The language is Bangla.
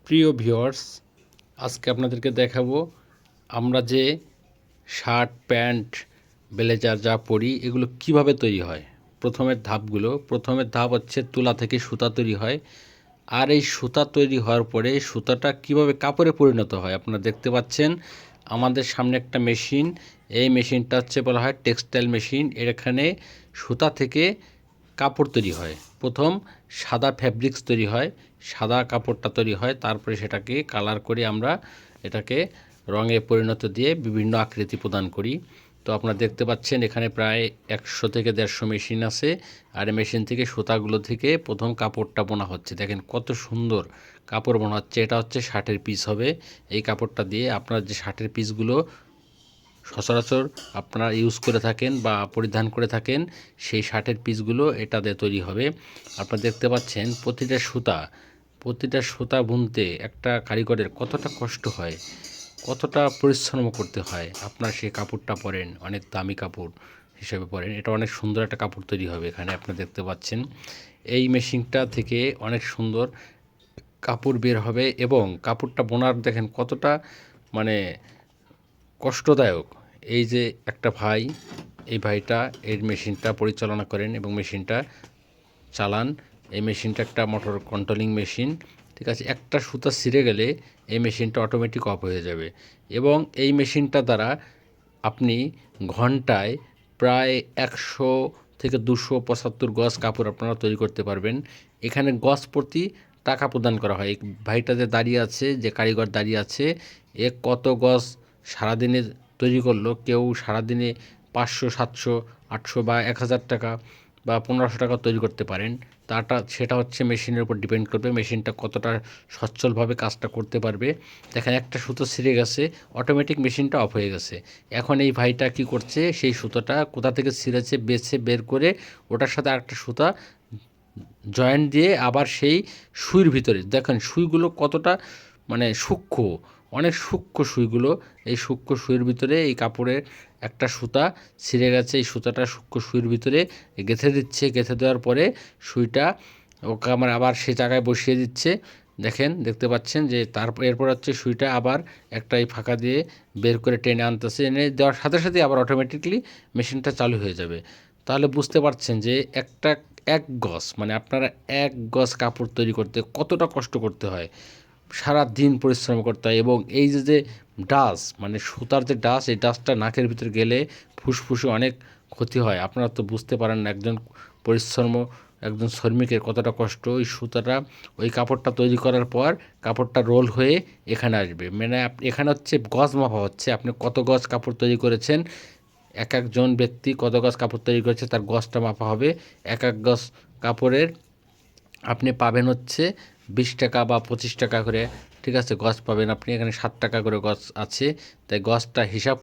প্রিয় ভিউয়ার্স, আজকে আপনাদেরকে দেখাবো আমরা যে শার্ট প্যান্ট ব্লেজার যা পরি এগুলো কিভাবে তৈরি হয়। প্রথমের ধাপ হচ্ছে তুলা থেকে সুতা তৈরি হয়। আর এই সুতা তৈরি হওয়ার পরে সুতাটা কিভাবে কাপড়ে পরিণত হয় আপনারা দেখতে পাচ্ছেন আমাদের সামনে একটা মেশিন। এই মেশিনটা হচ্ছে বলা হয় টেক্সটাইল মেশিন। এখানে সুতা থেকে কাপড় তৈরি হয়। প্রথম সাদা ফ্যাব্রিক্স তৈরি হয়, সাদা কাপড়টা তৈরি হয়, তারপরে সেটাকে কালার করে আমরা এটাকে রঙে পরিণত দিয়ে বিভিন্ন আকৃতি প্রদান করি। তো আপনারা দেখতে পাচ্ছেন এখানে প্রায় 100 থেকে 150 মেশিন আছে। আর এই মেশিন থেকে সুতাগুলো থেকে প্রথম কাপড়টা বোনা হচ্ছে। দেখেন কত সুন্দর কাপড় বোনা হচ্ছে। এটা হচ্ছে শার্টের পিস হবে। এই কাপড়টা দিয়ে আপনার যে শার্টের পিসগুলো সচরাচর আপনারা ইউজ করে থাকেন বা পরিধান করে থাকেন সেই শার্টের পিসগুলো এটা দিয়ে তৈরি হবে। আপনারা দেখতে পাচ্ছেন প্রতিটা সুতা বুনতে একটা কারিগরের কতটা কষ্ট হয়, কতটা পরিশ্রম করতে হয়। আপনার সেই কাপড়টা পরেন, অনেক দামি কাপড় হিসেবে পরেন। এটা অনেক সুন্দর একটা কাপড় তৈরি হবে এখানে আপনারা দেখতে পাচ্ছেন। এই মেশিনটা থেকে অনেক সুন্দর কাপড় বের হবে এবং কাপড়টা বোনার দেখেন কতটা মানে কষ্টদায়ক। এই যে একটা ভাই, এই ভাইটা এই মেশিনটা পরিচালনা করেন এবং মেশিনটা চালান। এই মেশিনটা একটা মোটর কন্ট্রোলিং মেশিন, ঠিক আছে। একটা সুতা ছিঁড়ে গেলে এই মেশিনটা অটোমেটিক অফ হয়ে যাবে এবং এই মেশিনটা দ্বারা আপনি ঘন্টায় প্রায় 100 থেকে 275 গজ কাপড় আপনারা তৈরি করতে পারবেন। এখানে গজ প্রতি টাকা প্রদান করা হয়। এই ভাইটা যে দাঁড়িয়ে আছে, যে কারিগর দাঁড়িয়ে আছে, এ কত গজ সারাদিনে তৈরি করলো। কেউ সারাদিনে 500, 700, 800 বা 1000 টাকা বা 1500 টাকা তৈরি করতে পারেন। সেটা হচ্ছে মেশিনের উপর ডিপেন্ড করবে, মেশিনটা কতটা সচ্ছলভাবে কাজটা করতে পারবে। দেখেন একটা সুতো ছিঁড়ে গেছে, অটোমেটিক মেশিনটা অফ হয়ে গেছে। এখন এই ভাইটা কি করছে, সেই সুতোটা কোথা থেকে ছিঁড়েছে বের করে ওটার সাথে আরেকটা সুতা জয়েন্ট দিয়ে আবার সেই সুইয়ের ভিতরে দেখেন সুইগুলো কতটা মানে সূক্ষ্ম, অনেক সূক্ষ্ম সুইগুলো। এই সূক্ষ্ম সুইয়ের ভিতরে এই কাপড়ের একটা সুতা ছিঁড়ে গেছে, এই সুতাটা সূক্ষ্ম সুইয়ের ভিতরে গেঁথে দিচ্ছে। গেঁথে দেওয়ার পরে সুইটা ওকে আমার আবার সে জায়গায় বসিয়ে দিচ্ছে। দেখতে পাচ্ছেন যে এরপর হচ্ছে সুইটা আবার একটা এই ফাঁকা দিয়ে বের করে টেনে আনতেছে। এনে দেওয়ার সাথে সাথে আবার অটোমেটিকলি মেশিনটা চালু হয়ে যাবে। তাহলে বুঝতে পারছেন যে এক গজ মানে আপনারা এক গজ কাপড় তৈরি করতে কতটা কষ্ট করতে হয়, সারা দিন পরিশ্রম করতে হয়। এবং এই যে ডাস্ট মানে সুতার যে ডাস্ট, এই ডাস্টটা নাকের ভিতরে গেলে ফুসফুসে অনেক ক্ষতি হয়। আপনারা তো বুঝতে পারেন না একজন শ্রমিকের কতটা কষ্ট। ওই সুতাটা ওই কাপড়টা তৈরি করার পর কাপড়টা রোল হয়ে এখানে আসবে। মানে এখানে হচ্ছে গজ মাপা হচ্ছে, আপনি কত গজ কাপড় তৈরি করেছেন, একজন ব্যক্তি কত গজ কাপড় তৈরি করেছে তার গজটা মাপা হবে। এক গজ কাপড়ের আপনি পাবেন হচ্ছে 20 টাকা বা 25 টাকা করে, ঠিক আছে, গজ পাবেন আপনি। এখানে 7 টাকা করে গজ আছে, তাই গজটা হিসাব